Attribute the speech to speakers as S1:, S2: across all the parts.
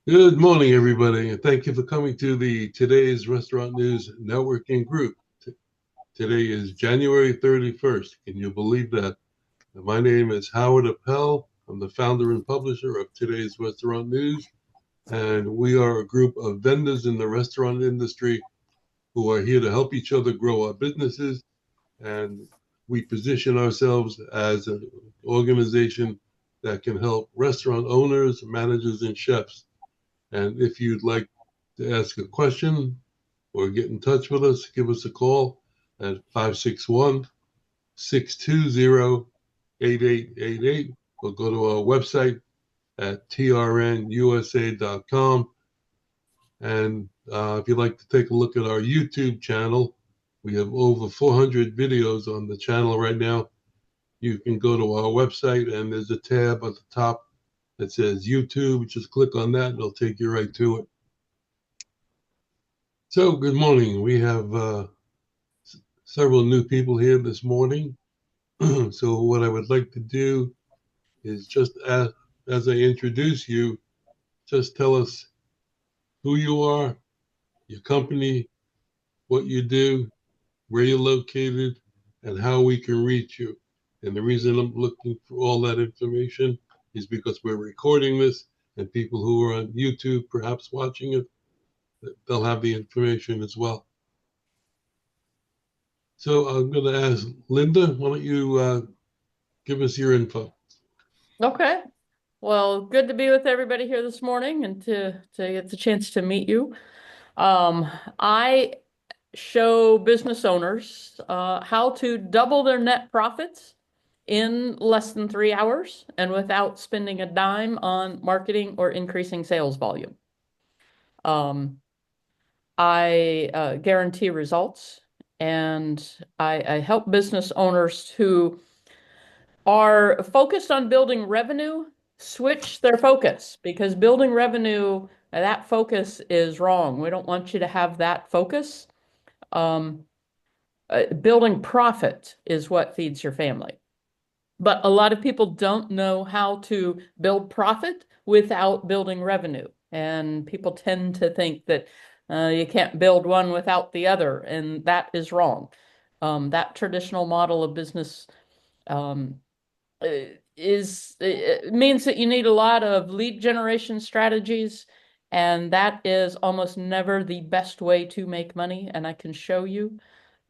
S1: Good morning, everybody, and thank you for coming to the Today's Restaurant News Networking Group. Today is January 31st. Can you believe that? My name is Howard Appel. I'm the founder and publisher of Today's Restaurant News, and we are a group of vendors in the restaurant industry who are here to help each other grow our businesses. And we position ourselves as an organization that can help restaurant owners, managers, and chefs. And if you'd like to ask a question or get in touch with us, give us a call at 561 620 8888 or go to our website at trnusa.com. And if you'd like to take a look at our YouTube channel, we have over 400 videos on the channel right now. You can go to our website and there's a tab at the top that says YouTube. Just click on that and it'll take you right to it. So, good morning. We have several new people here this morning. So, what I would like to do is just as I introduce you, just tell us who you are, your company, what you do, where you're located, and how we can reach you. And the reason I'm looking for all that information is because we're recording this, and people who are on YouTube, perhaps watching it, they'll have the information as well. So I'm going to ask Linda, why don't you give us your info?
S2: Okay. Well, good to be with everybody here this morning and to get the chance to meet you. I show business owners how to double their net profits in less than 3 hours and without spending a dime on marketing or increasing sales volume. I guarantee results, and I help business owners who are focused on building revenue switch their focus, because building revenue, that focus is wrong. We don't want you to have that focus. Um, Building profit is what feeds your family. But a lot of people don't know how to build profit without building revenue. And people tend to think that you can't build one without the other, and that is wrong. That traditional model of business um, it means that you need a lot of lead generation strategies, and that is almost never the best way to make money. And I can show you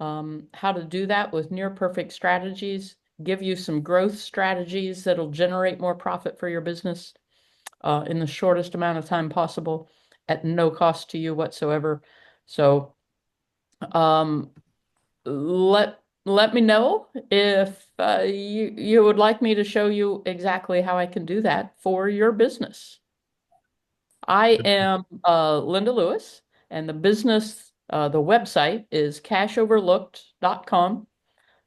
S2: how to do that with near perfect strategies, give you some growth strategies that'll generate more profit for your business in the shortest amount of time possible at no cost to you whatsoever. So um, let me know if you would like me to show you exactly how I can do that for your business. I am Linda Lewis, and the website is cashoverlooked.com.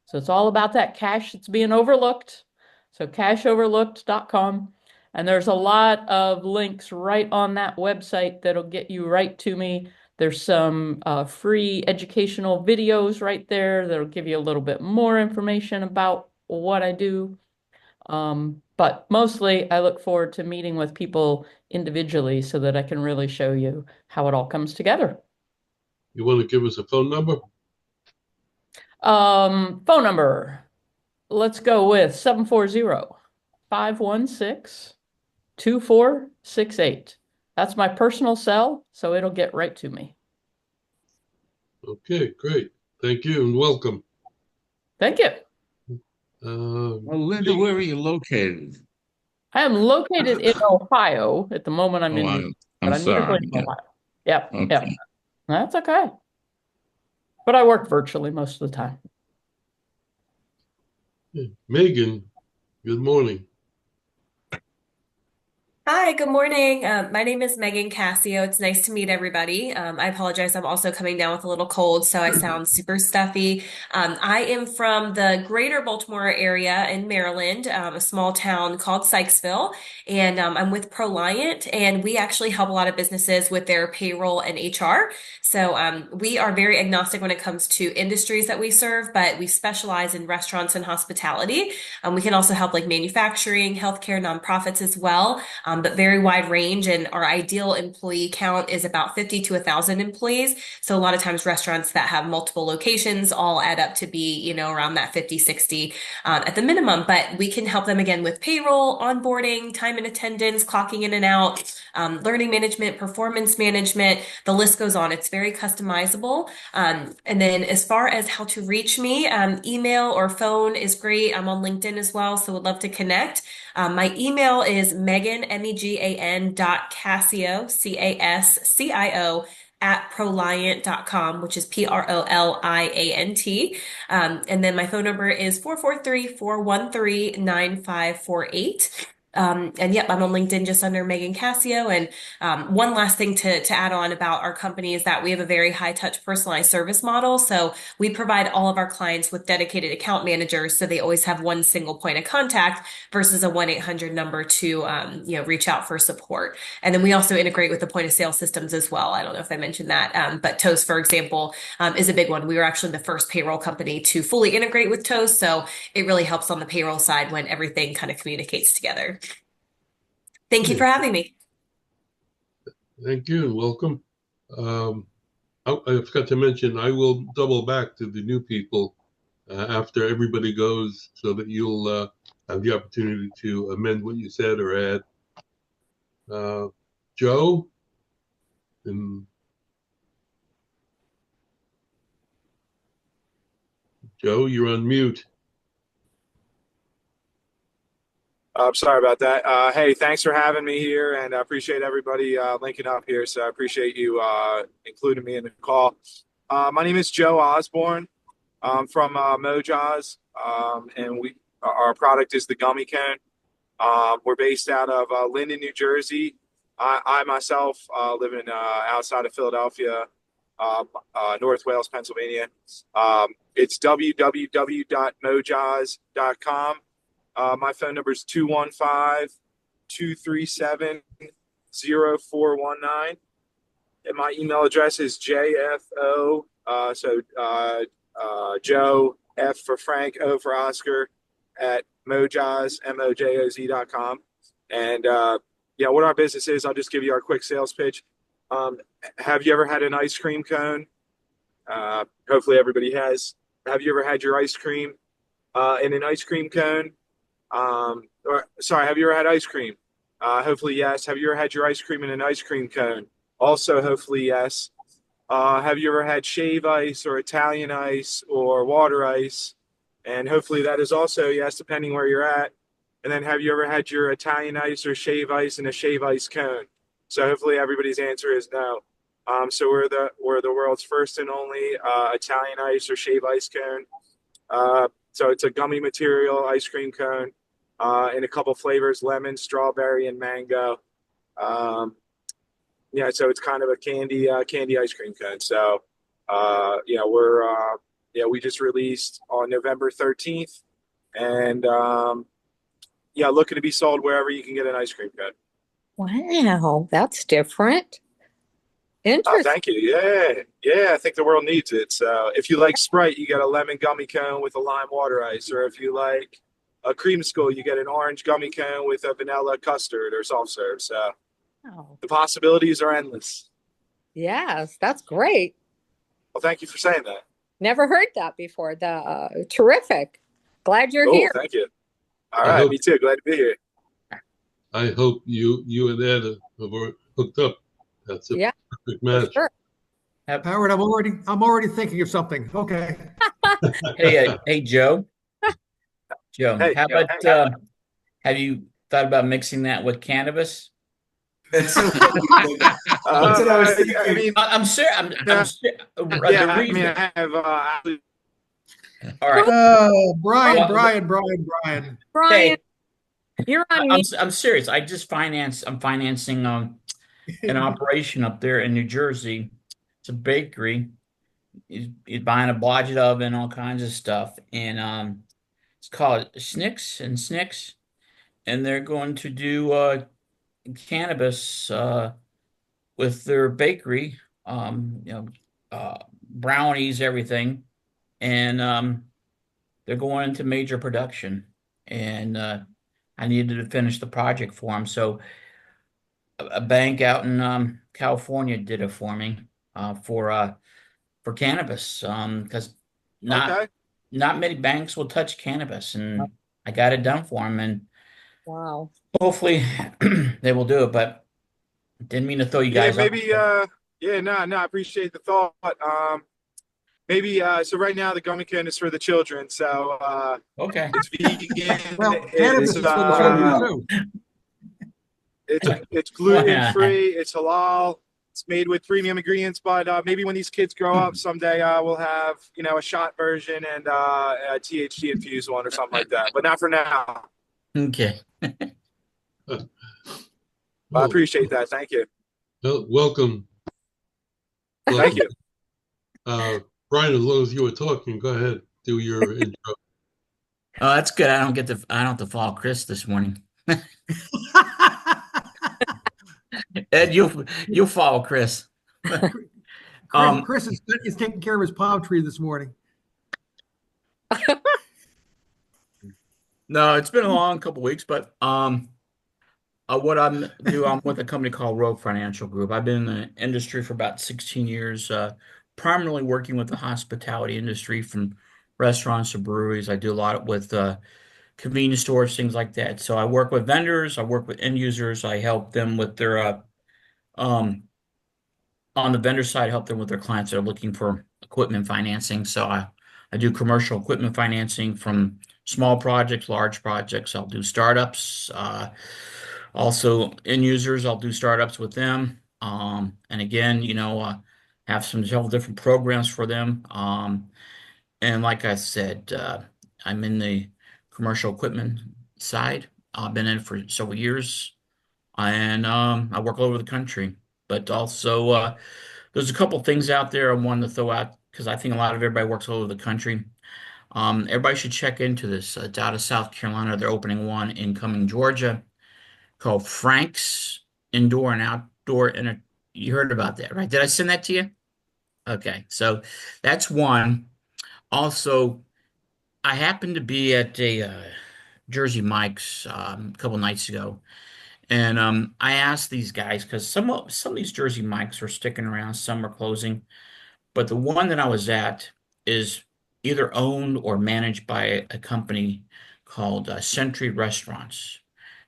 S2: So it's all about that cash that's being overlooked. So cashoverlooked.com. And there's a lot of links right on that website that'll get you right to me. There's some free educational videos right there that'll give you a little bit more information about what I do. But mostly I look forward to meeting with people individually so that I can really show you how it all comes together.
S1: You want to give us a phone number?
S2: Phone number. Let's go with 740-516-2468. That's my personal cell, so it'll get right to me.
S1: Okay, great. Thank you and welcome.
S2: Thank you.
S3: Well, Linda, where are you located?
S2: I am located in Ohio at the moment. I'm
S3: Oh,
S2: in New
S3: I,
S2: York, but
S3: I'm
S2: I'm usually
S3: sorry.
S2: in
S3: Yeah.
S2: Ohio. Yep, yep.
S3: Okay.
S2: That's okay. But I work virtually most of the time.
S1: Megan, good morning.
S4: Hi, good morning. My name is Megan Cassio. It's nice to meet everybody. I apologize. I'm also coming down with a little cold, so I sound super stuffy. I am from the greater Baltimore area in Maryland, a small town called Sykesville, and I'm with Proliant, and we actually help a lot of businesses with their payroll and HR. So we are very agnostic when it comes to industries that we serve, but we specialize in restaurants and hospitality. We can also help like manufacturing, healthcare, nonprofits as well. But a very wide range, and our ideal employee count is about 50 to 1,000 employees. So a lot of times restaurants that have multiple locations all add up to be, around that 50, 60 at the minimum. But we can help them again with payroll, onboarding, time and attendance, clocking in and out, learning management, performance management. The list goes on. It's very customizable. And then as far as how to reach me, email or phone is great. I'm on LinkedIn as well, so would love to connect. My email is Megan, Megan dot Cascio, Cascio, at proliant.com, which is PROLIANT. And then my phone number is 443-413-9548. And yep, I'm on LinkedIn just under Megan Cassio. And one last thing to add on about our company is that we have a very high touch personalized service model. So we provide all of our clients with dedicated account managers, so they always have one single point of contact versus a 1-800 number to reach out for support. And then we also integrate with the point of sale systems as well. I don't know if I mentioned that, but Toast, for example, is a big one. We were actually the first payroll company to fully integrate with Toast, so it really helps on the payroll side when everything kind of communicates together. Thank you for having me.
S1: Thank you and welcome. I forgot to mention, I will double back to the new people after everybody goes, so that you'll have the opportunity to amend what you said or add. Joe? And Joe, you're on mute.
S5: Sorry about that. Hey, thanks for having me here, and I appreciate everybody linking up here. So I appreciate you including me in the call. My name is Joe Osborne. I'm from Mojaz, and our product is the gummy cone. We're based out of Linden, New Jersey. I myself live in outside of Philadelphia, North Wales, Pennsylvania. It's www.mojaz.com. My phone number is 215-237-0419. And my email address is JFO, Joe, F for Frank, O for Oscar, at Mojaz, MOJOZ.com. And what our business is, I'll just give you our quick sales pitch. Have you ever had an ice cream cone? Hopefully everybody has. Have you ever had your ice cream in an ice cream cone? Have you ever had ice cream? Hopefully, yes. Have you ever had your ice cream in an ice cream cone? Also, hopefully, yes. Have you ever had shave ice or Italian ice or water ice? And hopefully that is also yes, depending where you're at. And then have you ever had your Italian ice or shave ice in a shave ice cone? So hopefully everybody's answer is no. So we're the world's first and only Italian ice or shave ice cone. So it's a gummy material ice cream cone in a couple flavors: lemon, strawberry, and mango. So it's kind of a candy ice cream cone. So we just released on November 13th, and looking to be sold wherever you can get an ice cream cone.
S6: Wow, that's different. Interesting.
S5: Thank you. Yeah, I think the world needs it. So if you like Sprite, you get a lemon gummy cone with a lime water ice, or if you like a creamsicle, you get an orange gummy cone with a vanilla custard or soft serve. So the possibilities are endless.
S6: Yes, that's great.
S5: Well, thank you for saying that.
S6: Never heard that before. Terrific. Glad you're here.
S5: Thank you. All right, me too. Glad to be here.
S1: I hope you and Ed have hooked up. That's a perfect match.
S6: Sure.
S7: Howard, I'm already thinking of something. Okay.
S3: Hey, Joe. Joe,
S5: Hey,
S3: how
S5: Joe,
S3: about have you thought about mixing that with cannabis?
S8: That's so funny. That's what I was thinking.
S5: I mean,
S3: I'm sure. I'm sure.
S5: I have.
S3: All right.
S7: Oh, Brian.
S3: Hey,
S6: You're on mute.
S3: I'm serious. I'm financing an operation up there in New Jersey. It's a bakery. He's buying a budget oven, all kinds of stuff, and it's called Snicks and Snicks, and they're going to do cannabis with their bakery. Brownies, everything, and they're going into major production, and I needed to finish the project for them. So a bank out in California did it for me for cannabis because not
S5: Okay.
S3: not many banks will touch cannabis, and I got it done for them, and
S6: Wow.
S3: hopefully they will do it. But didn't mean to throw you
S5: Yeah,
S3: guys off.
S5: maybe. Yeah, no, I appreciate the thought. Maybe. So right now the gummy can is for the children. So
S3: Okay.
S5: it's vegan.
S7: Well, cannabis is for the children too.
S5: It's
S3: Why
S5: gluten
S3: not?
S5: free. It's halal. It's made with premium ingredients. But maybe when these kids grow up someday, we'll have a shot version and a THC infused one or something like that. But not for now.
S3: Okay.
S5: I appreciate that. Thank you.
S1: Welcome.
S5: Thank you.
S1: Brian, as long as you were talking, go ahead, do your intro.
S3: Oh, that's good. I don't have to follow Chris this morning. Ed, you'll follow Chris.
S7: Chris is taking care of his palm tree this morning.
S3: No, it's been a long couple weeks, but what I'm with a company called Rogue Financial Group. I've been in the industry for about 16 years, primarily working with the hospitality industry, from restaurants to breweries. I do a lot with convenience stores, things like that. So I work with vendors, I work with end users, I help them with their um, on the vendor side, help them with their clients that are looking for equipment financing. So I do commercial equipment financing from small projects, large projects. I'll do startups. Also, end users, I'll do startups with them. And again, have several different programs for them. And like I said, I'm in the commercial equipment side. I've been in it for several years, and I work all over the country. But also, there's a couple things out there I wanted to throw out because I think a lot of everybody works all over the country. Everybody should check into this. It's out of South Carolina. They're opening one in Cumming, Georgia, called Frank's Indoor and Outdoor. You heard about that, right? Did I send that to you? Okay, so that's one. Also, I happened to be at a Jersey Mike's a couple nights ago, and I asked these guys because some of these Jersey Mike's are sticking around, some are closing, but the one that I was at is either owned or managed by a company called Century Restaurants,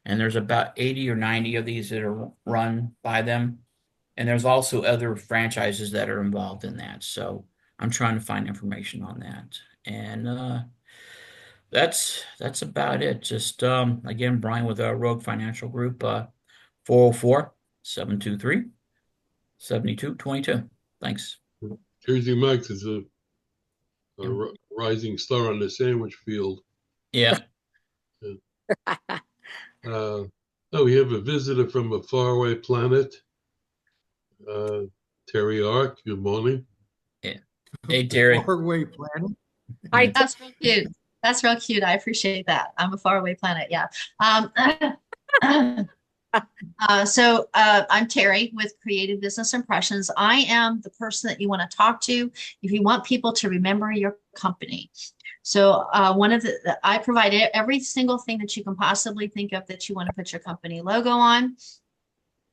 S3: and there's about 80 or 90 of these that are run by them, and there's also other franchises that are involved in that. So I'm trying to find information on that, and that's about it. Just again, Brian with Rogue Financial Group, 404-723-7222. Thanks.
S1: Jersey Mike's is a rising star on the sandwich field.
S3: Yeah.
S1: We have a visitor from a faraway planet. Terry Ark, good morning.
S3: Yeah. Hey, Terry.
S7: Faraway planet.
S6: Hi,
S9: That's real cute. That's real cute. I appreciate that. I'm a faraway planet. Yeah. I'm Terry with Creative Business Impressions. I am the person that you want to talk to if you want people to remember your company. So I provide every single thing that you can possibly think of that you want to put your company logo on.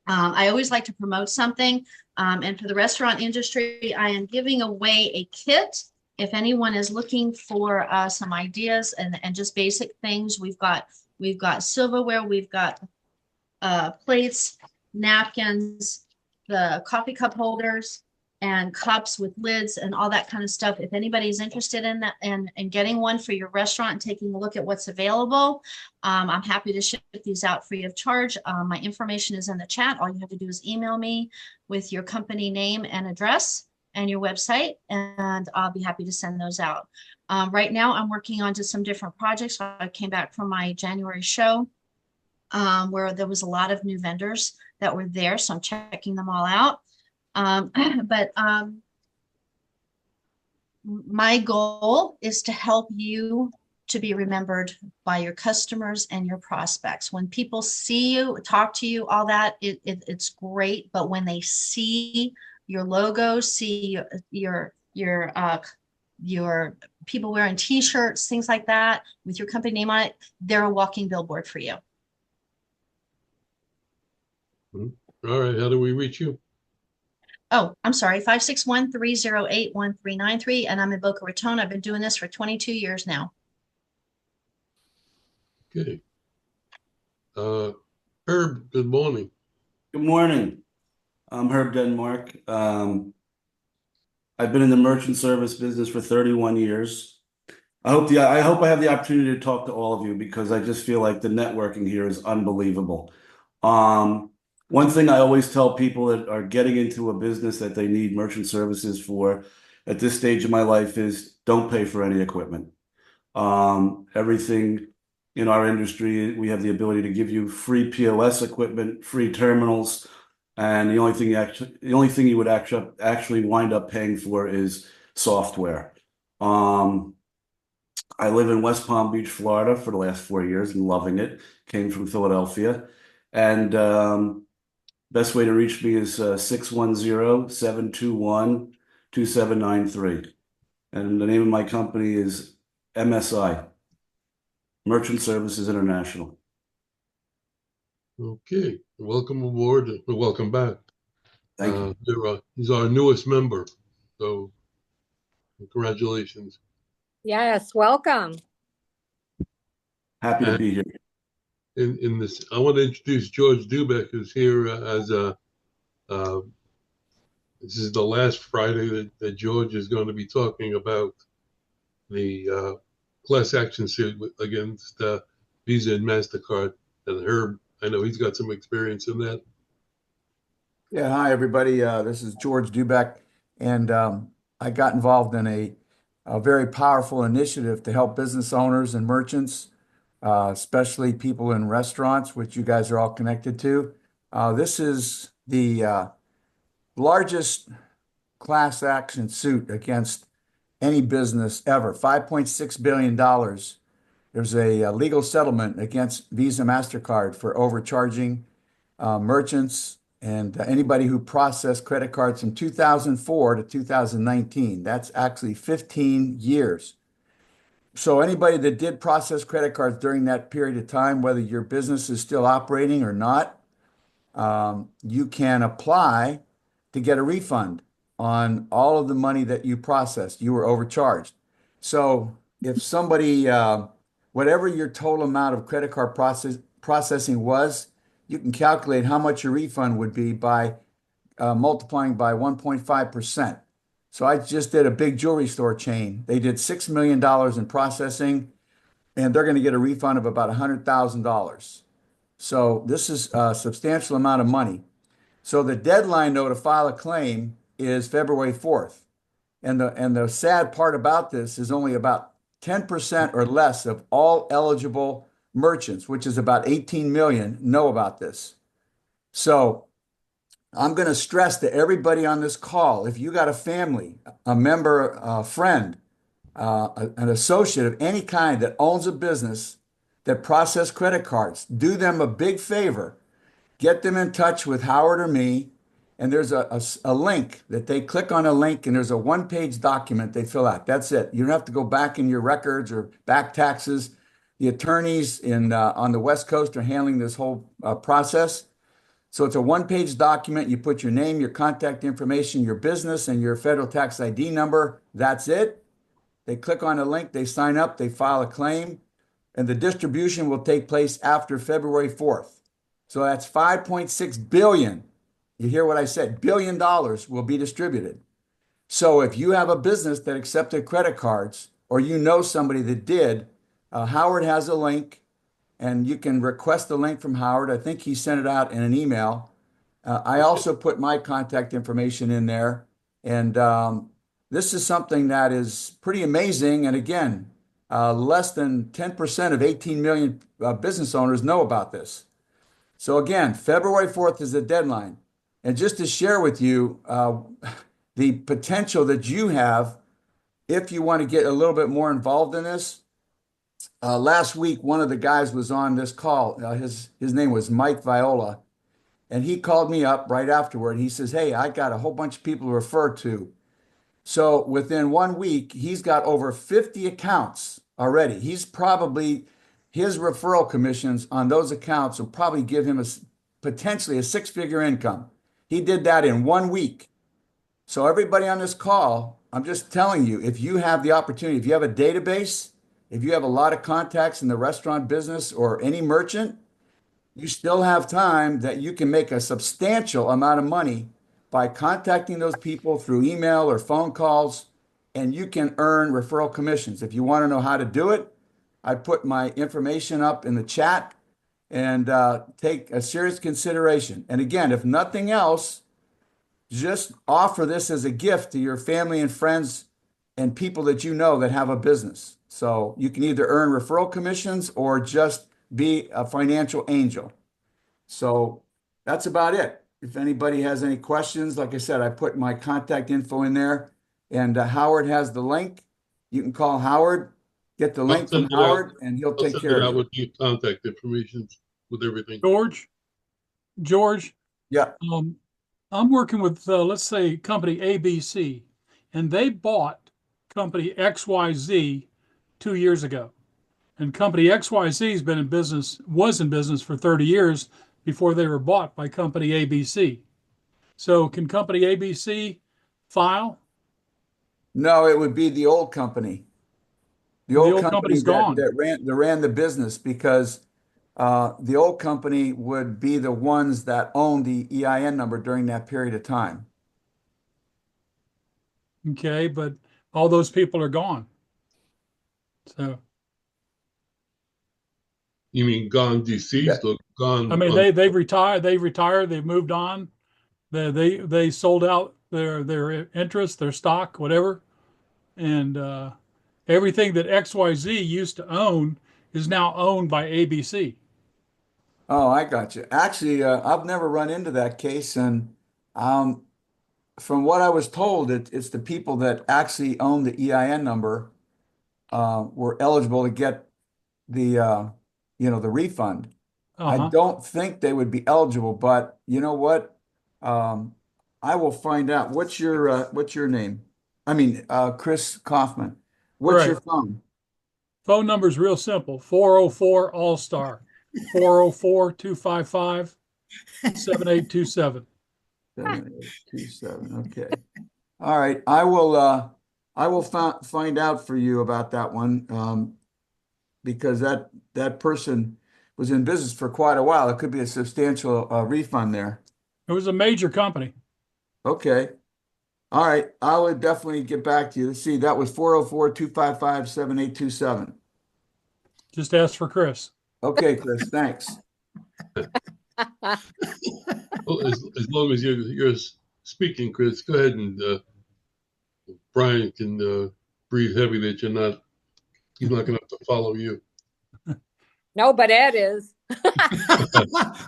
S9: I always like to promote something. And for the restaurant industry, I am giving away a kit. If anyone is looking for some ideas and just basic things, we've got silverware, we've got plates, napkins, the coffee cup holders, and cups with lids and all that kind of stuff. If anybody's interested in that and getting one for your restaurant and taking a look at what's available, I'm happy to ship these out free of charge. My information is in the chat. All you have to do is email me with your company name and address and your website, and I'll be happy to send those out. Right now, I'm working on just some different projects. I came back from my January show where there was a lot of new vendors that were there, so I'm checking them all out. But my goal is to help you to be remembered by your customers and your prospects. When people see you, talk to you, all that, it's great. But when they see your logo, see your people wearing T-shirts, things like that, with your company name on it, they're a walking billboard for you.
S1: All right, how do we reach you?
S9: Oh, I'm sorry, 561-308-1393, and I'm in Boca Raton. I've been doing this for 22 years now.
S1: Okay. Herb, good morning.
S8: Good morning. I'm Herb Denmark. I've been in the merchant service business for 31 years. I hope I have the opportunity to talk to all of you because I just feel like the networking here is unbelievable. Um, One thing I always tell people that are getting into a business that they need merchant services for at this stage of my life is don't pay for any equipment. Everything in our industry, we have the ability to give you free POS equipment, free terminals, and the only thing you would actually wind up paying for is software. I live in West Palm Beach, Florida for the last 4 years and loving it. Came from Philadelphia. And best way to reach me is 610-721-2793. And the name of my company is MSI, Merchant Services International.
S1: Okay, welcome aboard. Welcome back.
S8: Thank you.
S1: He's our newest member, so congratulations.
S6: Yes, welcome.
S8: Happy to be here.
S1: In this, I want to introduce George Dubeck, who's here as a. This is the last Friday that George is going to be talking about the class action suit against Visa and MasterCard. And Herb, I know he's got some experience in that.
S10: Yeah, hi everybody. This is George Dubeck, and I got involved in a very powerful initiative to help business owners and merchants, especially people in restaurants, which you guys are all connected to. This is the largest class action suit against any business ever. $5.6 billion. There's a legal settlement against Visa, MasterCard for overcharging merchants and anybody who processed credit cards from 2004 to 2019. That's actually 15 years. So anybody that did process credit cards during that period of time, whether your business is still operating or not, you can apply to get a refund on all of the money that you processed. You were overcharged. So if somebody, whatever your total amount of credit card processing was, you can calculate how much your refund would be by multiplying by 1.5%. So I just did a big jewelry store chain. They did $6 million in processing, and they're going to get a refund of about $100,000. So this is a substantial amount of money. So the deadline, though, to file a claim is February 4th. And the sad part about this is only about 10% or less of all eligible merchants, which is about 18 million, know about this. So I'm going to stress to everybody on this call, if you got a family, a member, a friend, an associate of any kind that owns a business that process credit cards, do them a big favor. Get them in touch with Howard or me, and there's a link that they click on a link, and there's a one-page document they fill out. That's it. You don't have to go back in your records or back taxes. The attorneys on the West Coast are handling this whole process. So it's a one-page document. You put your name, your contact information, your business, and your federal tax ID number. That's it. They click on a link, they sign up, they file a claim, and the distribution will take place after February 4th. So that's 5.6 billion. You hear what I said? $1 billion will be distributed. So if you have a business that accepted credit cards, or you know somebody that did, Howard has a link, and you can request the link from Howard. I think he sent it out in an email. I also put my contact information in there. And this is something that is pretty amazing. And again, less than 10% of 18 million business owners know about this. So again, February 4th is the deadline. And just to share with you the potential that you have if you want to get a little bit more involved in this. Last week, one of the guys was on this call. His name was Mike Viola. And he called me up right afterward. He says, hey, I got a whole bunch of people to refer to. So within 1 week, he's got over 50 accounts already. His referral commissions on those accounts will probably give him potentially a six-figure income. He did that in 1 week. So everybody on this call, I'm just telling you, if you have the opportunity, if you have a database, if you have a lot of contacts in the restaurant business or any merchant, you still have time that you can make a substantial amount of money by contacting those people through email or phone calls, and you can earn referral commissions. If you want to know how to do it, I put my information up in the chat, and take a serious consideration. And again, if nothing else, just offer this as a gift to your family and friends and people that you know that have a business. So you can either earn referral commissions or just be a financial angel. So that's about it. If anybody has any questions, like I said, I put my contact info in there, and Howard has the link. You can call Howard, get the link from Howard, and he'll take care of you.
S1: With the contact information with everything.
S11: George,
S10: Yeah.
S11: I'm working with, let's say, company ABC, and they bought company XYZ 2 years ago. And company XYZ was in business for 30 years before they were bought by company ABC. So can company ABC file?
S10: No, it would be the old company. The old company
S11: company's gone.
S10: that ran the business, because the old company would be the ones that owned the EIN number during that period of time.
S11: Okay, but all those people are gone. So
S1: You mean gone deceased or gone?
S11: I mean, they've retired. They've moved on. They sold out their interest, their stock, whatever, and everything that XYZ used to own is now owned by ABC.
S10: Oh, I got you. Actually, I've never run into that case, and from what I was told, it's the people that actually own the EIN number were eligible to get the the refund. I don't think they would be eligible, but you know what? I will find out. What's your name? I mean, Chris Kaufman. What's your phone?
S11: Phone number is real simple: 404 All-Star, 404-255-7827.
S10: 7827. Okay. All right. I will find out for you about that one, because that person was in business for quite a while. It could be a substantial refund there.
S11: It was a major company.
S10: Okay. All right. I would definitely get back to you. Let's see. That was 404-255-7827.
S11: Just ask for Chris.
S10: Okay, Chris. Thanks.
S1: Well, as long as you're speaking, Chris, go ahead, and Brian can breathe heavy that he's not going to have to follow you.
S6: No, but Ed is.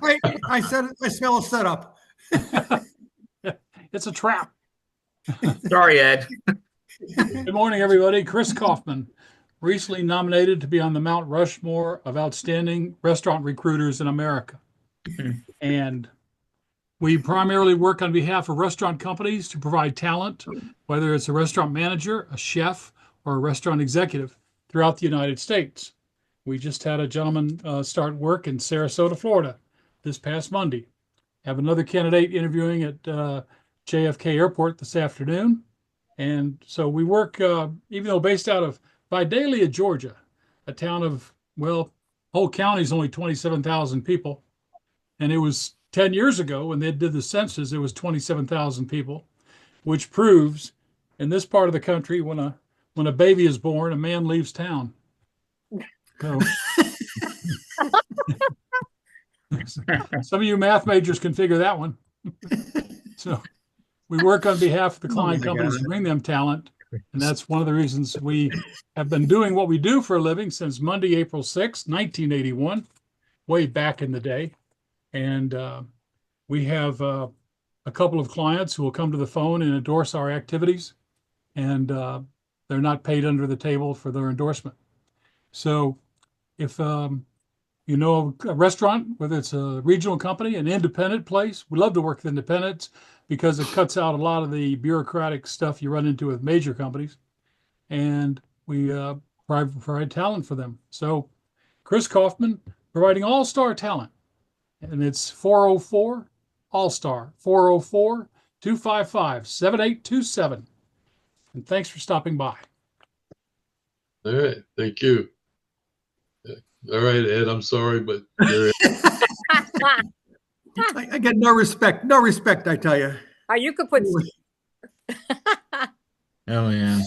S7: Wait, I smell a setup.
S11: It's a trap.
S3: Sorry, Ed.
S11: Good morning, everybody. Chris Kaufman, recently nominated to be on the Mount Rushmore of outstanding restaurant recruiters in America. And we primarily work on behalf of restaurant companies to provide talent, whether it's a restaurant manager, a chef, or a restaurant executive throughout the United States. We just had a gentleman start work in Sarasota, Florida this past Monday. Have another candidate interviewing at JFK Airport this afternoon. And so we work, even though based out of Vidalia, Georgia, a town of, well, whole county is only 27,000 people. And it was 10 years ago when they did the census, it was 27,000 people, which proves in this part of the country, when a baby is born, a man leaves town. So, some of you math majors can figure that one. So we work on behalf of the client companies to bring them talent. And that's one of the reasons we have been doing what we do for a living since Monday, April 6, 1981, way back in the day. And we have a couple of clients who will come to the phone and endorse our activities. And they're not paid under the table for their endorsement. So if you know a restaurant, whether it's a regional company, an independent place, we love to work with independents because it cuts out a lot of the bureaucratic stuff you run into with major companies. And we provide talent for them. So Chris Kaufman, providing all-star talent. and it's 404 All-Star, 404-255-7827. And thanks for stopping by.
S1: All right. Thank you. All right, Ed, I'm sorry, but you're
S7: I get no respect. No respect, I tell you.
S6: You could put.
S3: Oh, yeah.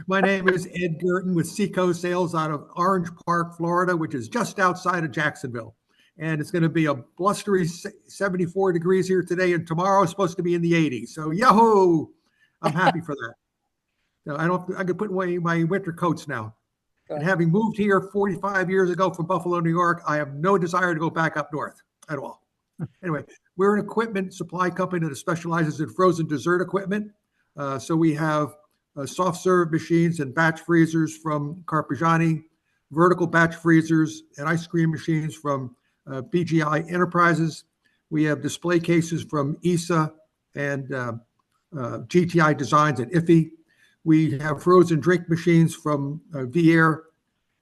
S7: My name is Ed Gerton with Seacoast Sales out of Orange Park, Florida, which is just outside of Jacksonville. And it's going to be a blustery 74 degrees here today, and tomorrow is supposed to be in the 80s. So, yahoo! I'm happy for that. So I can put away my winter coats now. And having moved here 45 years ago from Buffalo, New York, I have no desire to go back up north at all. Anyway, we're an equipment supply company that specializes in frozen dessert equipment. So we have soft serve machines and batch freezers from Carpigiani, vertical batch freezers and ice cream machines from BGI Enterprises. We have display cases from ESA and GTI Designs and IFFE. We have frozen drink machines from Vier.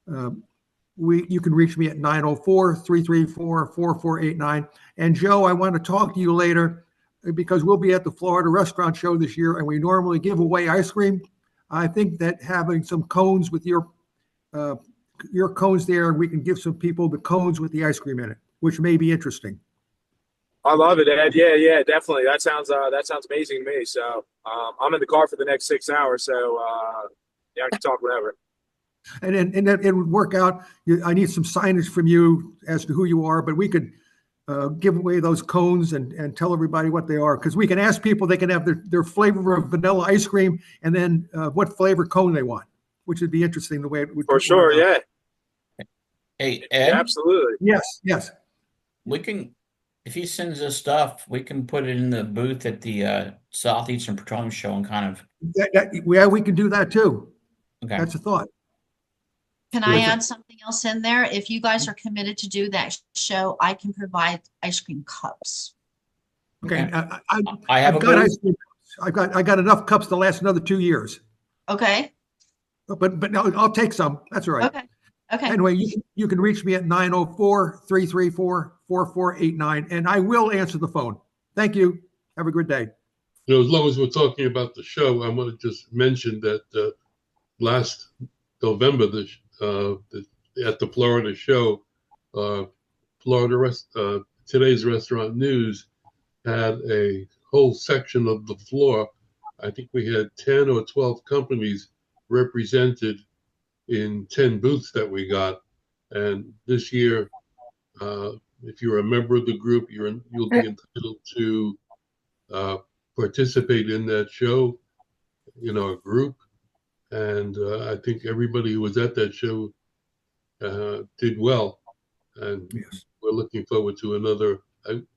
S7: You can reach me at 904-334-4489. And Joe, I want to talk to you later because we'll be at the Florida Restaurant Show this year, and we normally give away ice cream. I think that having some cones with your cones there, we can give some people the cones with the ice cream in it, which may be interesting.
S5: I love it, Ed. Yeah, definitely. That sounds amazing to me. So I'm in the car for the next 6 hours. So yeah, I can talk whatever.
S7: And it would work out. I need some signage from you as to who you are, but we could give away those cones and tell everybody what they are, because we can ask people, they can have their flavor of vanilla ice cream and then what flavor cone they want, which would be interesting the way it would.
S5: For sure, yeah.
S3: Hey, Ed?
S5: Yeah, absolutely.
S7: Yes.
S3: We can, if he sends us stuff, we can put it in the booth at the Southeastern Petroleum Show and kind of.
S7: Yeah, we can do that too.
S3: Okay.
S7: That's a thought.
S9: Can I add something else in there? If you guys are committed to do that show, I can provide ice cream cups.
S7: Okay.
S3: I've
S7: got ice cream cups. I got enough cups to last another 2 years.
S9: Okay.
S7: But no, I'll take some. That's all right.
S9: Okay.
S7: Anyway, you can reach me at 904-334-4489, and I will answer the phone. Thank you. Have a good day.
S1: as long as we're talking about the show, I want to just mention that last November, at the Florida show, Today's Restaurant News had a whole section of the floor. I think we had 10 or 12 companies represented in 10 booths that we got. And this year, if you're a member of the group, you'll be entitled to participate in that show in our group. And I think everybody who was at that show did well. And we're looking forward to another. I'm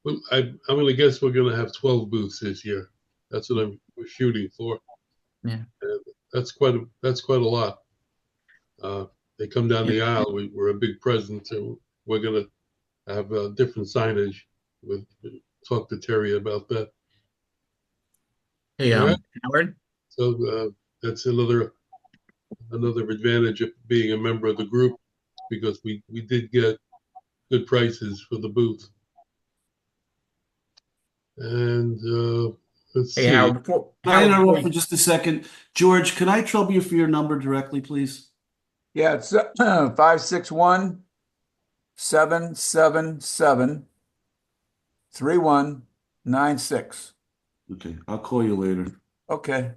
S1: going to guess we're going to have 12 booths this year. That's what we're shooting for.
S3: Yeah,
S1: and that's quite a lot. They come down the aisle. We're a big presence, and we're going to have different signage. Talk to Terry about that.
S3: Hey,
S1: right.
S3: Howard.
S1: So that's another advantage of being a member of the group, because we did get good prices for the booth. And let's see.
S8: Howard, can I interrupt for just a second? George, can I trouble you for your number directly, please?
S10: Yeah, it's 561-777-3196.
S8: Okay, I'll call you later.
S10: Okay.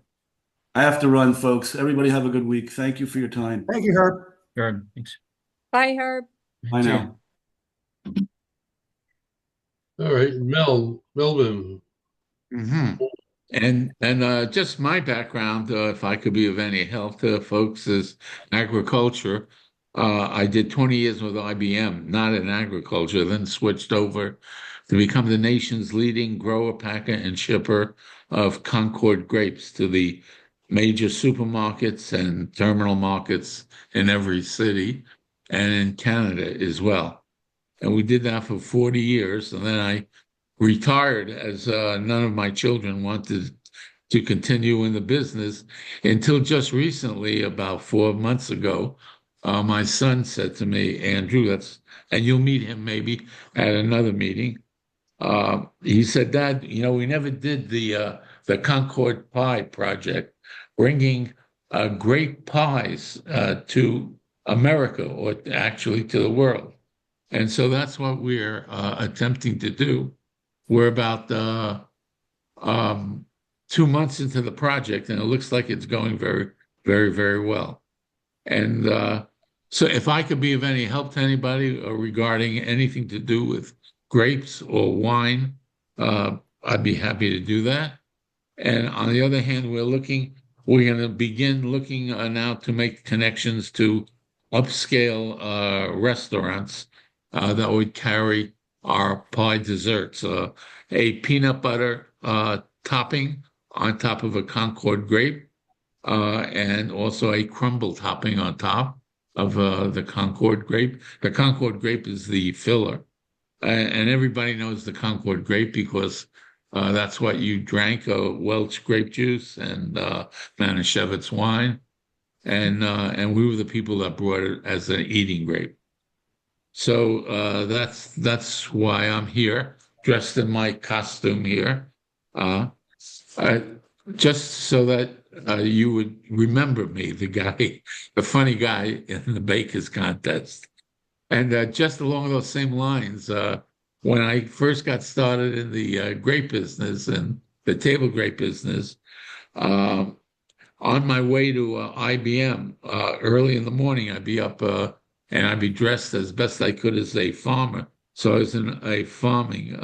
S8: I have to run, folks. Everybody have a good week. Thank you for your time.
S7: Thank you, Herb.
S3: Sure. Thanks.
S6: Bye, Herb.
S8: Bye now.
S1: All right, Melvin.
S12: And just my background, if I could be of any help to folks, is agriculture. I did 20 years with IBM, not in agriculture, then switched over to become the nation's leading grower, packer, and shipper of Concord grapes to the major supermarkets and terminal markets in every city and in Canada as well. And we did that for 40 years. And then I retired as none of my children wanted to continue in the business until just recently, about 4 months ago, my son said to me, Andrew, and you'll meet him maybe at another meeting. He said, Dad, we never did the Concord Pie project, bringing great pies to America, or actually to the world. And so that's what we're attempting to do. We're about um, 2 months into the project, and it looks like it's going very, very, very well. And so, if I could be of any help to anybody regarding anything to do with grapes or wine, I'd be happy to do that. And on the other hand, we're going to begin looking now to make connections to upscale restaurants that would carry our pie desserts, a peanut butter topping on top of a Concord grape, and also a crumble topping on top of the Concord grape. The Concord grape is the filler, and everybody knows the Concord grape because that's what you drank: Welch grape juice and Manischewitz wine, and we were the people that brought it as an eating grape. So that's why I'm here, dressed in my costume here, uh, uh, just so that you would remember me, the funny guy in the Baker's contest. And just along those same lines, when I first got started in the grape business and the table grape business, um, on my way to IBM early in the morning, I'd be up and I'd be dressed as best I could as a farmer. So I was in a farming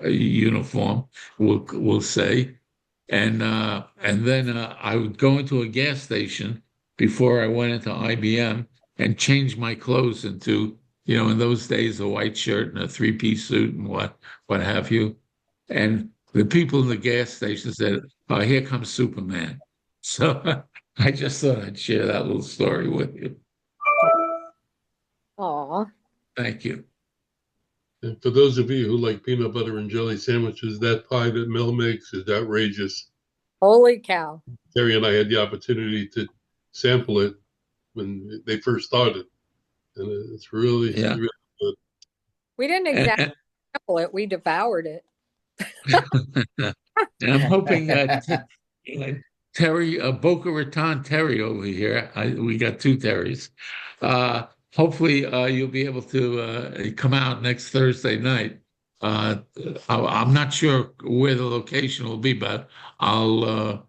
S12: uniform, we'll say, and then I would go into a gas station before I went into IBM and change my clothes into, in those days, a white shirt and a three-piece suit and what have you. And the people in the gas station said, "Oh, here comes Superman." So I just thought I'd share that little story with you.
S6: Aw.
S12: Thank you.
S1: And for those of you who like peanut butter and jelly sandwiches, that pie that Mel makes is outrageous.
S6: Holy cow.
S1: Terry and I had the opportunity to sample it when they first started, and it's really,
S12: Yeah.
S1: really good.
S6: We didn't exactly sample it, we devoured it.
S12: And I'm hoping Terry, Boca Raton Terry over here, we got two Terrys. Hopefully you'll be able to come out next Thursday night. I'm not sure where the location will be, but I'll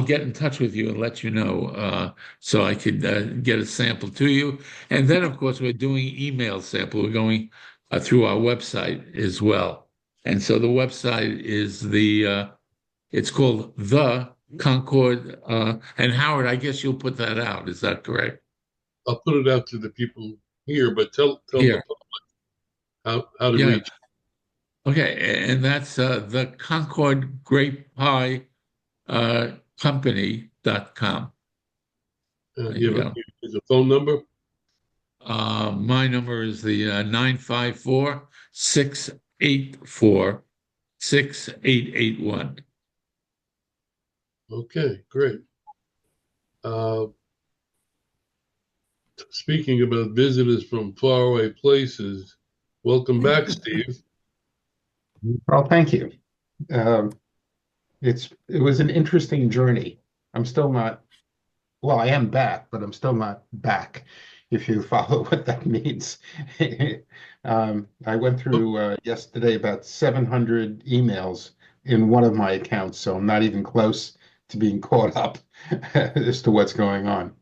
S12: get in touch with you and let you know so I could get a sample to you. And then, of course, we're doing email sample. We're going through our website as well. And so the website is it's called The Concord. And Howard, I guess you'll put that out. Is that correct?
S1: I'll put it out to the people here, but tell
S12: Here.
S1: the public how to
S12: Yeah.
S1: reach.
S12: Okay, and that's the Concord Grape Pie Company.com.
S1: Do you have a phone number?
S12: My number is the 954-684-6881.
S1: Okay, great. Speaking about visitors from faraway places, welcome back, Steve.
S13: Well, thank you. It was an interesting journey. I'm still not, well, I am back, but I'm still not back, if you follow what that means. I went through yesterday about 700 emails in one of my accounts, so I'm not even close to being caught up as to what's going on.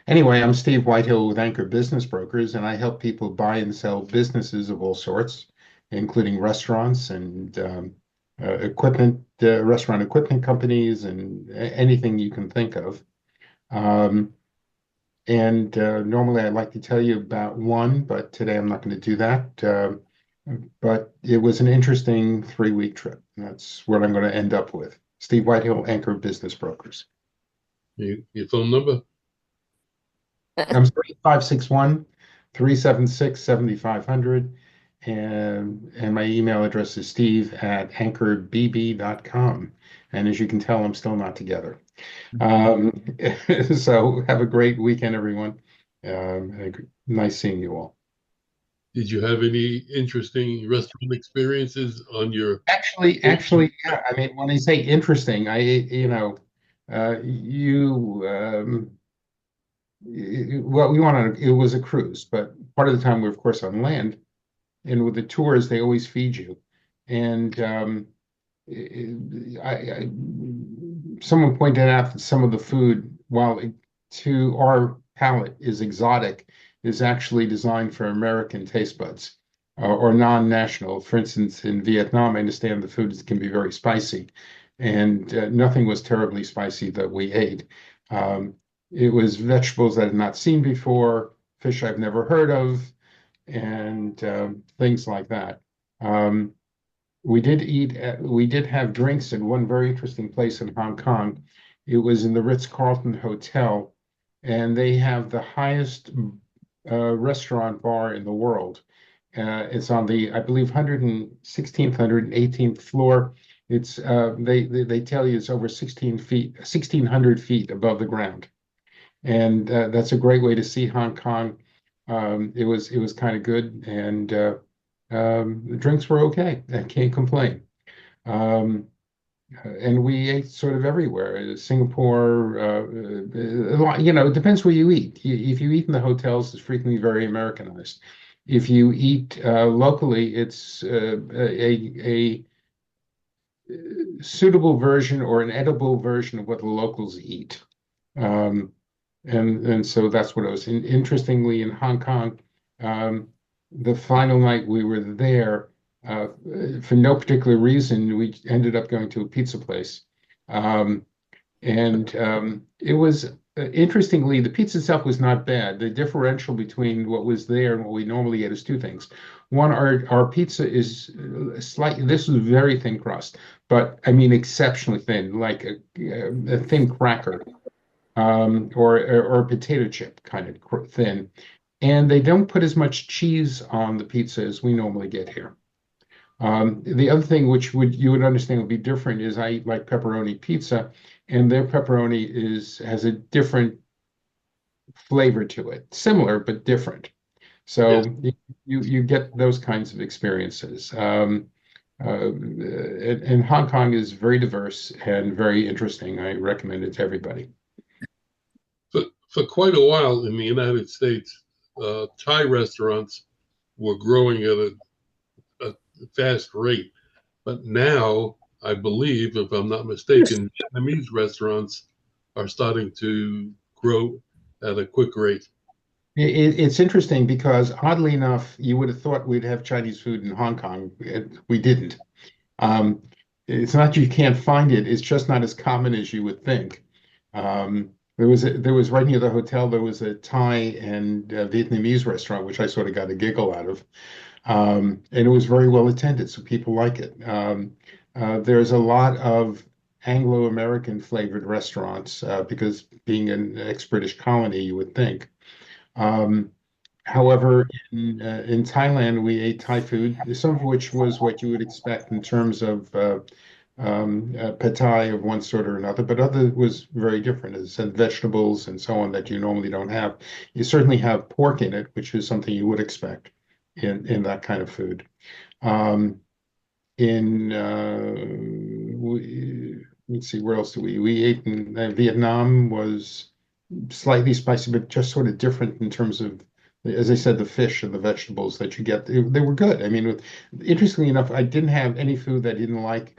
S13: Anyway, I'm Steve Whitehill with Anchor Business Brokers, and I help people buy and sell businesses of all sorts, including restaurants and restaurant equipment companies, and anything you can think of. Normally I'd like to tell you about one, but today I'm not going to do that. But it was an interesting 3-week trip. That's what I'm going to end up with. Steve Whitehill, Anchor Business Brokers.
S1: Your phone number?
S13: I'm sorry, 561-376-7500. And my email address is steve@anchorbb.com. And as you can tell, I'm still not together. Um, so have a great weekend, everyone. Nice seeing you all.
S1: Did you have any interesting restaurant experiences on your?
S13: Actually, yeah. I mean, when I say interesting, well, we went on, it was a cruise, but part of the time we were, of course, on land. And with the tours, they always feed you. And someone pointed out that some of the food, while to our palate is exotic, is actually designed for American taste buds or non-national. For instance, in Vietnam, I understand the food can be very spicy, and nothing was terribly spicy that we ate. Um, it was vegetables that I had not seen before, fish I've never heard of, and things like that. Um, we did have drinks at one very interesting place in Hong Kong. It was in the Ritz-Carlton Hotel, and they have the highest restaurant bar in the world. It's on the, I believe, 116th, 118th floor. It's they tell you it's over 16 feet, 1,600 feet above the ground, and that's a great way to see Hong Kong. It was kind of good, and the drinks were okay. I can't complain. Um, and we ate sort of everywhere. Singapore, a lot, it depends where you eat. If you eat in the hotels, it's frequently very Americanized. If you eat locally, it's a suitable version or an edible version of what the locals eat. Um, and so that's what it was. Interestingly, in Hong Kong, the final night we were there, uh, for no particular reason, we ended up going to a pizza place. Um, and it was interestingly, the pizza itself was not bad. The differential between what was there and what we normally get is two things. One, our pizza is slightly, this was very thin crust, but I mean exceptionally thin, like a thin cracker, or a potato chip kind of thin. And they don't put as much cheese on the pizza as we normally get here. The other thing which you would understand would be different is I eat like pepperoni pizza, and their pepperoni has a different flavor to it, similar but different. So you get those kinds of experiences. And Hong Kong is very diverse and very interesting. I recommend it to everybody.
S1: For quite a while in the United States, Thai restaurants were growing at a fast rate. But now, I believe, if I'm not mistaken, Vietnamese restaurants are starting to grow at a quick rate.
S13: It's interesting because oddly enough, you would have thought we'd have Chinese food in Hong Kong. We didn't. Um, it's not you can't find it. It's just not as common as you would think. There was right near the hotel. There was a Thai and Vietnamese restaurant, which I sort of got a giggle out of, and it was very well attended, so people like it. There's a lot of Anglo-American flavored restaurants because being an ex-British colony, you would think. Um, However, in Thailand, we ate Thai food, some of which was what you would expect in terms of pad Thai of one sort or another, but other was very different. It said vegetables and so on that you normally don't have. You certainly have pork in it, which is something you would expect in that kind of food. Um, in let's see, where else do we ate in Vietnam was slightly spicy, but just sort of different in terms of, as I said, the fish and the vegetables that you get. They were good. I mean, interestingly enough, I didn't have any food that I didn't like,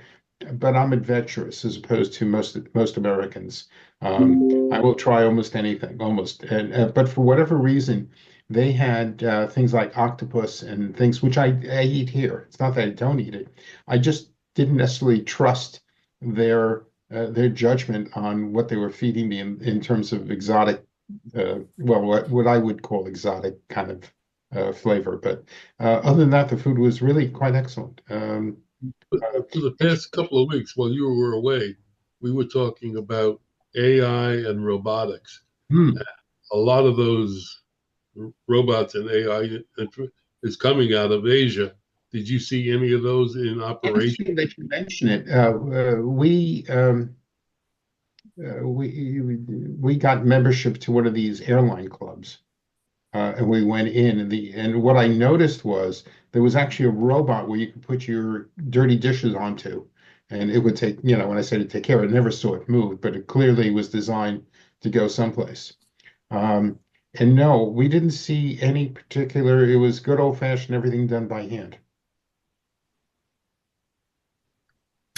S13: but I'm adventurous as opposed to most Americans. I will try almost anything, almost. And but for whatever reason, they had things like octopus and things which I eat here. It's not that I don't eat it. I just didn't necessarily trust their judgment on what they were feeding me in terms of exotic, well, what I would call exotic kind of flavor. But other than that, the food was really quite excellent.
S1: For the past couple of weeks, while you were away, we were talking about AI and robotics. A lot of those robots and AI is coming out of Asia. Did you see any of those in operation?
S13: Interesting that you mention it. we got membership to one of these airline clubs, and we went in, and what I noticed was there was actually a robot where you could put your dirty dishes onto, and it would take, when I say to take care, I never saw it move, but it clearly was designed to go someplace. Um, and no, we didn't see any particular. It was good old fashioned, everything done by hand.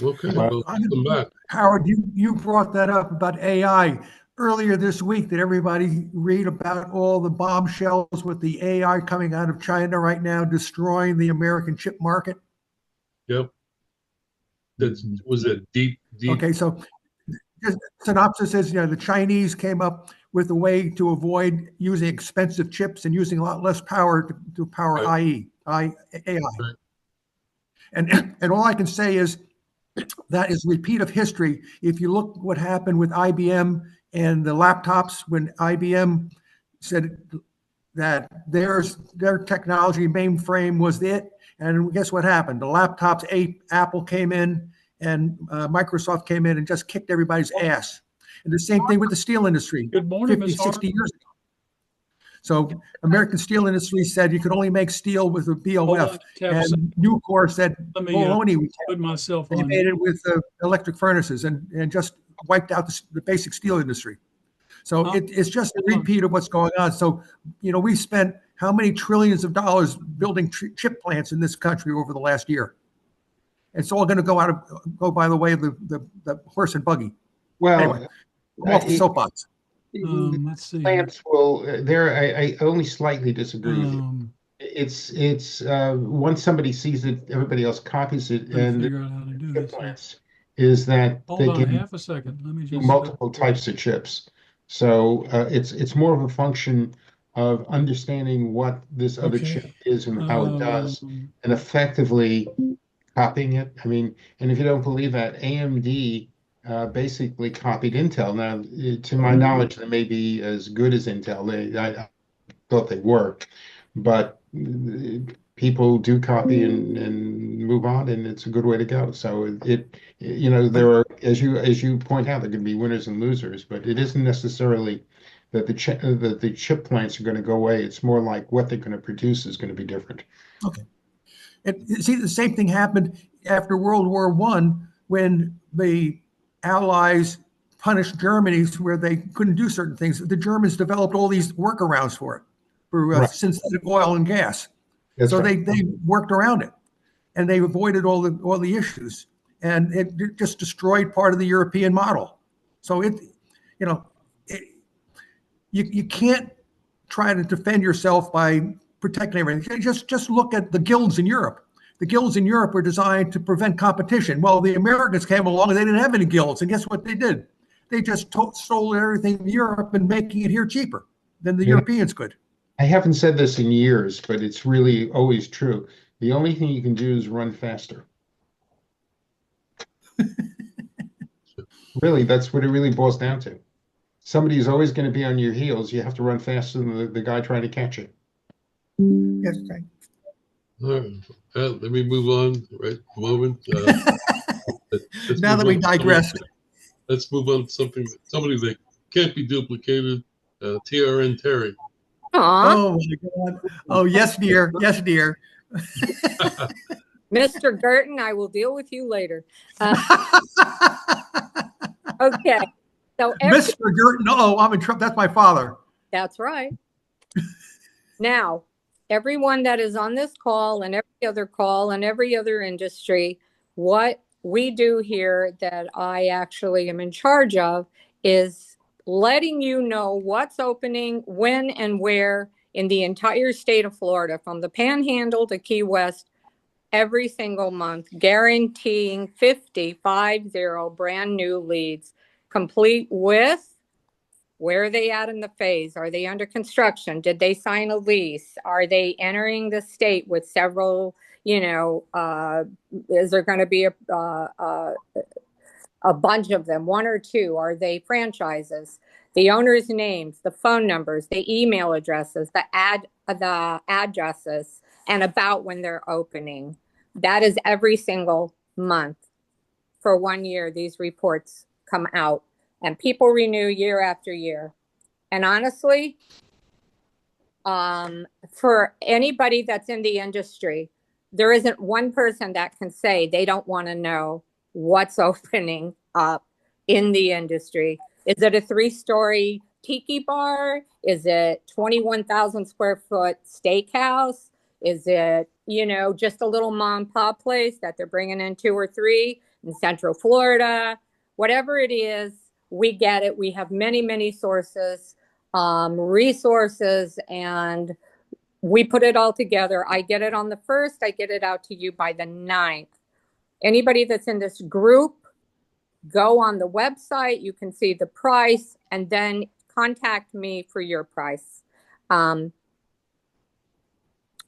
S1: Okay,
S7: But
S1: well, welcome back.
S7: Howard, you brought that up about AI earlier this week. Did everybody read about all the bombshells with the AI coming out of China right now, destroying the American chip market?
S1: Yep. That was a deep.
S7: Okay, so just synopsis is, the Chinese came up with a way to avoid using expensive chips and using a lot less power to power AI.
S1: Right.
S7: And all I can say is that is repeat of history. If you look what happened with IBM and the laptops when IBM said that their technology mainframe was it, and guess what happened? The laptops Apple came in and Microsoft came in and just kicked everybody's ass. And the same thing with the steel industry.
S11: Good morning,
S7: 50,
S11: Ms. Hart.
S7: 60 years ago. So American Steel Industry said you could only make steel with a BOF, and Nucor said baloney. We
S11: put myself
S7: they
S11: on.
S7: made it with electric furnaces and just wiped out the basic steel industry. So it's just a repeat of what's going on. So, we spent how many trillions of dollars building chip plants in this country over the last year? It's all going to go by the way of the horse and buggy.
S13: Well,
S7: anyway, I'm off the soapbox.
S11: Let's see.
S13: Plants will. I only slightly disagree with you. It's once somebody sees it, everybody else copies it, and
S11: figure out how to do this.
S13: Plants is that
S11: Hold
S13: they
S11: on
S13: can
S11: half a second. Let me
S13: do
S11: just
S13: multiple types of chips. So it's more of a function of understanding what this other chip is and how it does, and effectively copying it. I mean, and if you don't believe that, AMD basically copied Intel. Now, to my knowledge, they may be as good as Intel. I thought they were, but people do copy and move on, and it's a good way to go. So there are, as you point out, there can be winners and losers, but it isn't necessarily that the chip plants are going to go away. It's more like what they're going to produce is going to be different.
S7: Okay. See, the same thing happened after World War I when the Allies punished Germany where they couldn't do certain things. The Germans developed all these workarounds for it, for synthetic oil and gas.
S13: That's
S7: so
S13: right.
S7: they worked around it, and they avoided all the issues, and it just destroyed part of the European model. So you can't try to defend yourself by protecting everything. Just look at the guilds in Europe. The guilds in Europe were designed to prevent competition. Well, the Americans came along and they didn't have any guilds, and guess what they did? They just stole everything in Europe and making it here cheaper than the Europeans could.
S13: I haven't said this in years, but it's really always true. The only thing you can do is run faster. Really, that's what it really boils down to. Somebody's always going to be on your heels. You have to run faster than the guy trying to catch you.
S7: Yes, right.
S1: All right. Let me move on right at the moment.
S7: Now that we digress.
S1: Let's move on to somebody that can't be duplicated, TRN Terry.
S6: Aww.
S7: Oh my God. Oh, yes, dear. Yes, dear.
S6: Mr. Girton, I will deal with you later. Okay. So
S7: Mr. Girton, I'm in trouble. That's my father.
S6: That's right. Now, everyone that is on this call and every other call and every other industry, what we do here that I actually am in charge of is letting you know what's opening, when and where in the entire state of Florida, from the Panhandle to Key West, every single month, guaranteeing 50 brand new leads, complete with where are they at in the phase? Are they under construction? Did they sign a lease? Are they entering the state with several, is there going to be a bunch of them, one or two? Are they franchises? The owner's names, the phone numbers, the email addresses, the addresses, and about when they're opening. That is every single month. For 1 year, these reports come out and people renew year after year. And honestly, for anybody that's in the industry, there isn't one person that can say they don't want to know what's opening up in the industry. Is it a 3-story tiki bar? Is it 21,000 square foot steakhouse? Is it, just a little mom and pop place that they're bringing in 2 or 3 in Central Florida? Whatever it is, we get it. We have many, many sources, resources, and we put it all together. I get it on the 1st. I get it out to you by the 9th. Anybody that's in this group, go on the website. You can see the price and then contact me for your price.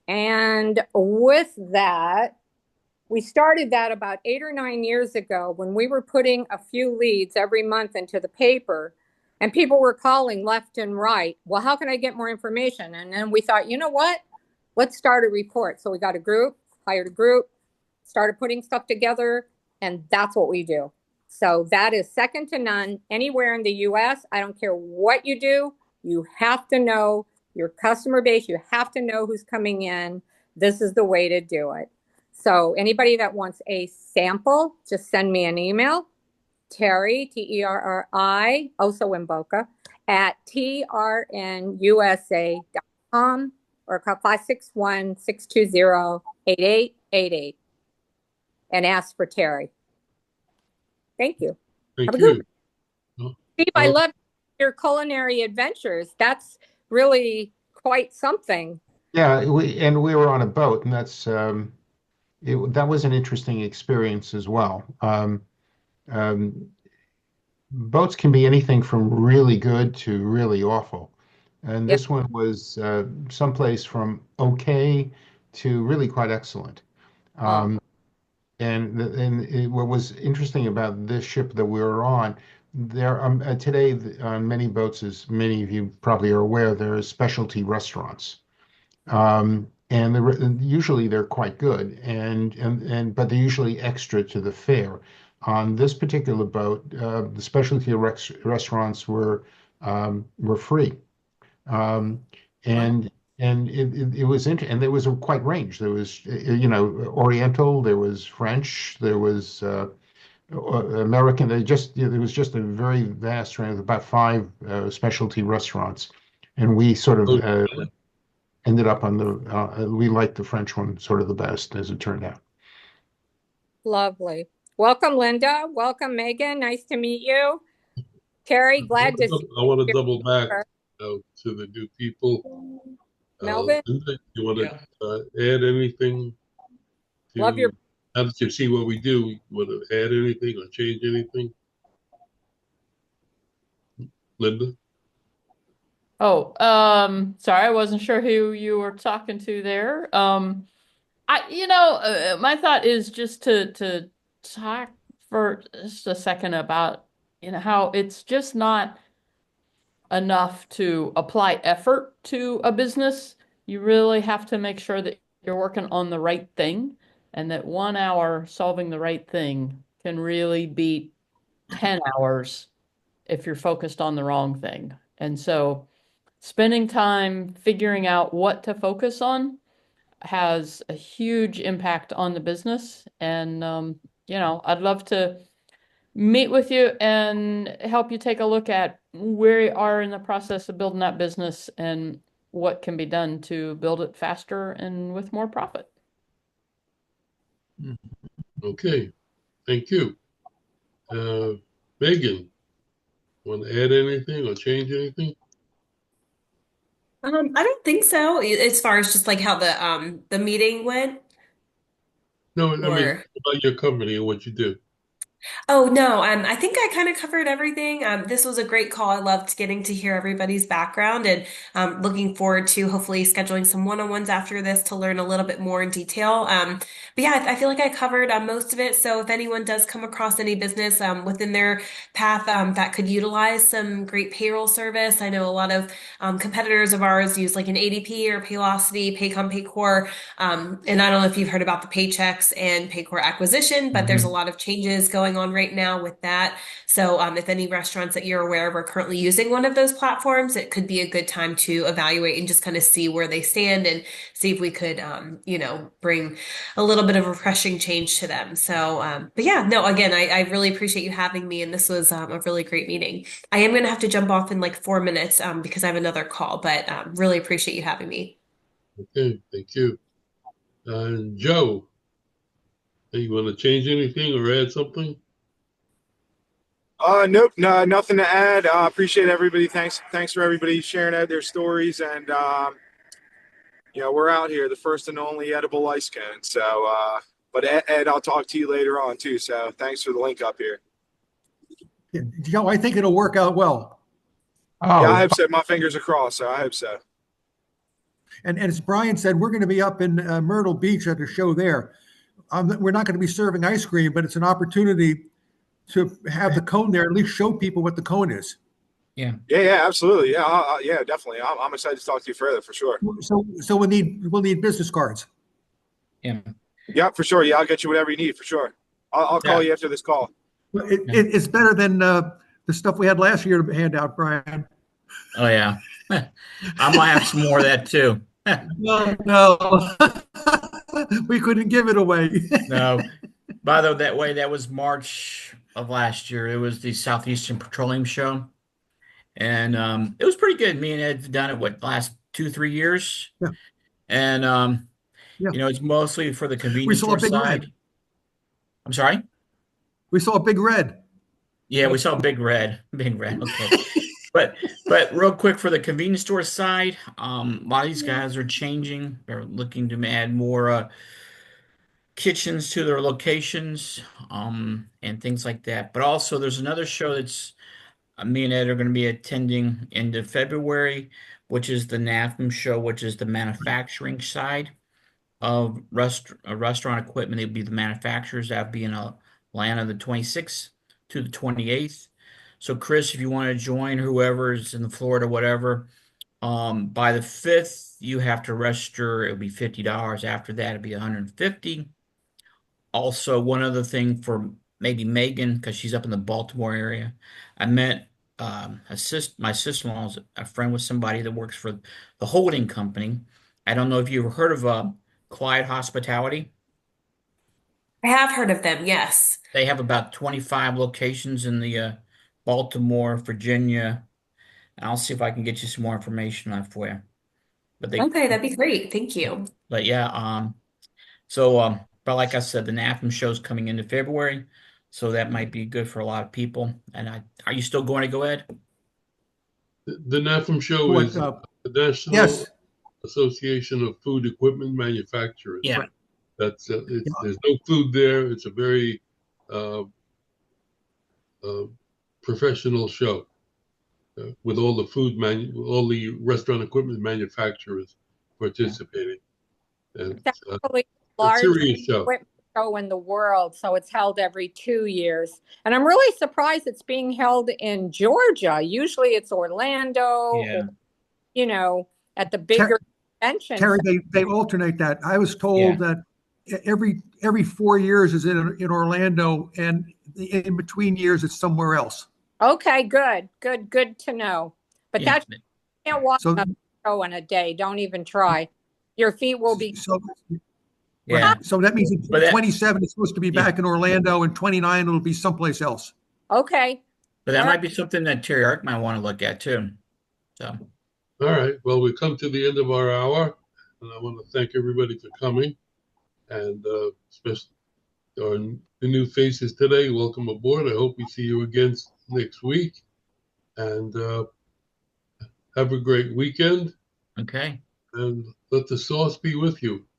S6: And with that, we started that about 8 or 9 years ago when we were putting a few leads every month into the paper, and people were calling left and right. Well, how can I get more information? And then we thought, you know what? Let's start a report. So we got a group, hired a group, started putting stuff together, and that's what we do. So that is second to none anywhere in the US. I don't care what you do. You have to know your customer base. You have to know who's coming in. This is the way to do it. So anybody that wants a sample, just send me an email, Terry, Terri, also in Boca, at trnusa.com, or call 561-620-8888 and ask for Terry. Thank you.
S1: Thank
S6: Have a good
S1: you.
S6: one. Steve, I love your culinary adventures. That's really quite something.
S13: Yeah, we were on a boat, and that was an interesting experience as well. Boats can be anything from really good to really awful, and
S6: Yep.
S13: this one was someplace from okay to really quite excellent. What was interesting about this ship that we were on, today on many boats, as many of you probably are aware, there are specialty restaurants. Usually they're quite good, but they're usually extra to the fare. On this particular boat, the specialty restaurants were free, and it was interesting. And there was a quite range. There was Oriental, there was French, there was American. There was just a very vast range of about 5 specialty restaurants, and we sort of ended up on we liked the French one sort of the best, as it turned out.
S6: Lovely. Welcome, Linda. Welcome, Megan. Nice to meet you. Terry, glad to see
S1: I want to double back to the new people.
S6: Melvin?
S1: Linda, you want to add anything?
S6: Love your.
S1: Now that you see what we do, you want to add anything or change anything? Linda?
S2: Oh, sorry, I wasn't sure who you were talking to there. My thought is just to talk for just a second about, how it's just not enough to apply effort to a business. You really have to make sure that you're working on the right thing, and that 1 hour solving the right thing can really beat 10 hours if you're focused on the wrong thing. And so spending time figuring out what to focus on has a huge impact on the business. And, I'd love to meet with you and help you take a look at where you are in the process of building that business and what can be done to build it faster and with more profit.
S1: Okay, thank you. Megan, want to add anything or change anything?
S4: I don't think so. As far as just like how the meeting went,
S1: No, I mean,
S4: or
S1: about your company and what you do.
S4: oh no, I think I kind of covered everything. This was a great call. I loved getting to hear everybody's background, and looking forward to hopefully scheduling some one-on-ones after this to learn a little bit more in detail. But yeah, I feel like I covered most of it. So if anyone does come across any business within their path that could utilize some great payroll service, I know a lot of competitors of ours use like an ADP or Paylocity, Paycom, Paycor, and I don't know if you've heard about the Paychex and Paycor acquisition, but there's a lot of changes going going on right now with that. So if any restaurants that you're aware of are currently using one of those platforms, it could be a good time to evaluate and just kind of see where they stand and see if we could, bring a little bit of refreshing change to them. So, but yeah, no, again, I really appreciate you having me, and this was a really great meeting. I am going to have to jump off in like 4 minutes because I have another call, but really appreciate you having me.
S1: Okay, thank you. Joe, you want to change anything or add something?
S5: Nope, no, nothing to add. Appreciate everybody. Thanks for everybody sharing out their stories. And we're out here, the first and only edible ice cone. So, but Ed, I'll talk to you later on too. So thanks for the link up here.
S7: Yeah, Joe, I think it'll work out well.
S5: Yeah, I
S13: Oh,
S5: hope so. My fingers are crossed. So I hope so.
S7: And as Brian said, we're going to be up in Myrtle Beach at a show there. We're not going to be serving ice cream, but it's an opportunity to have the cone there, at least show people what the cone is.
S3: Yeah.
S5: Yeah, absolutely. Yeah, yeah, definitely. I'm excited to talk to you further for sure.
S7: So we'll need business cards.
S3: Yeah.
S5: Yeah, for sure. Yeah, I'll get you whatever you need for sure. I'll call
S3: Yeah.
S5: you after this call.
S7: It's better than the stuff we had last year to hand out, Brian.
S3: Oh yeah. I might have some more of that too.
S7: No, we couldn't give it away.
S3: No. By the way, that was March of last year. It was the Southeastern Petroleum Show. And it was pretty good. Me and Ed have done it, last 2-3 years?
S7: Yeah.
S3: And,
S7: Yeah.
S3: it's mostly for the
S7: We
S3: convenience
S7: saw
S3: store
S7: a big
S3: side.
S7: red.
S3: I'm sorry?
S7: We saw a big red.
S3: Yeah, we saw Big Red. Big Red, okay. But real quick for the convenience store side, a lot of these guys are changing. They're looking to add more kitchens to their locations, and things like that. But also there's another show that's me and Ed are going to be attending into February, which is the NAFM show, which is the manufacturing side of restaurant equipment. It'd be the manufacturers that'd be in Atlanta the 26th to the 28th. So Chris, if you want to join, whoever's in Florida, whatever, by the 5th, you have to register. It'll be $50. After that, it'll be $150. Also, one other thing for maybe Megan, because she's up in the Baltimore area. I met my sister-in-law is a friend with somebody that works for the holding company. I don't know if you've heard of Quiet Hospitality.
S4: I have heard of them, yes.
S3: They have about 25 locations in the Baltimore, Virginia. And I'll see if I can get you some more information on it for you. But
S4: Okay, that'd be great. Thank you.
S3: But yeah, but like I said, the NAFM show's coming into February, so that might be good for a lot of people. And are you still going to go, Ed?
S1: The NAFM show
S7: What,
S1: is the National
S7: yes.
S1: Association of Food Equipment Manufacturers.
S3: Yeah.
S1: That's there's no food there. It's a very professional show with all the all the restaurant equipment manufacturers participating. And
S6: It's actually the
S1: a
S6: largest
S1: serious show.
S6: equipment show in the world, so it's held every 2 years. And I'm really surprised it's being held in Georgia. Usually it's Orlando,
S3: Yeah.
S6: or, at the bigger convention.
S7: Terry, they alternate that. I was told that every 4 years is in Orlando, and in between years it's somewhere else.
S6: Okay, good to know. But
S3: Yeah.
S6: you can't watch
S7: So-
S6: a show in a day. Don't even try. Your feet will be.
S3: Yeah.
S7: So that means in
S3: But that-
S7: 27 it's supposed to be back in Orlando, and 29 it'll be someplace else.
S6: Okay.
S3: But that might be something that Terry Ark might want to look at too. So.
S1: All right. Well, we come to the end of our hour, and I want to thank everybody for coming, and especially the new faces today. Welcome aboard. I hope we see you again next week, and have a great weekend.
S3: Okay.
S1: And let the sauce be with you.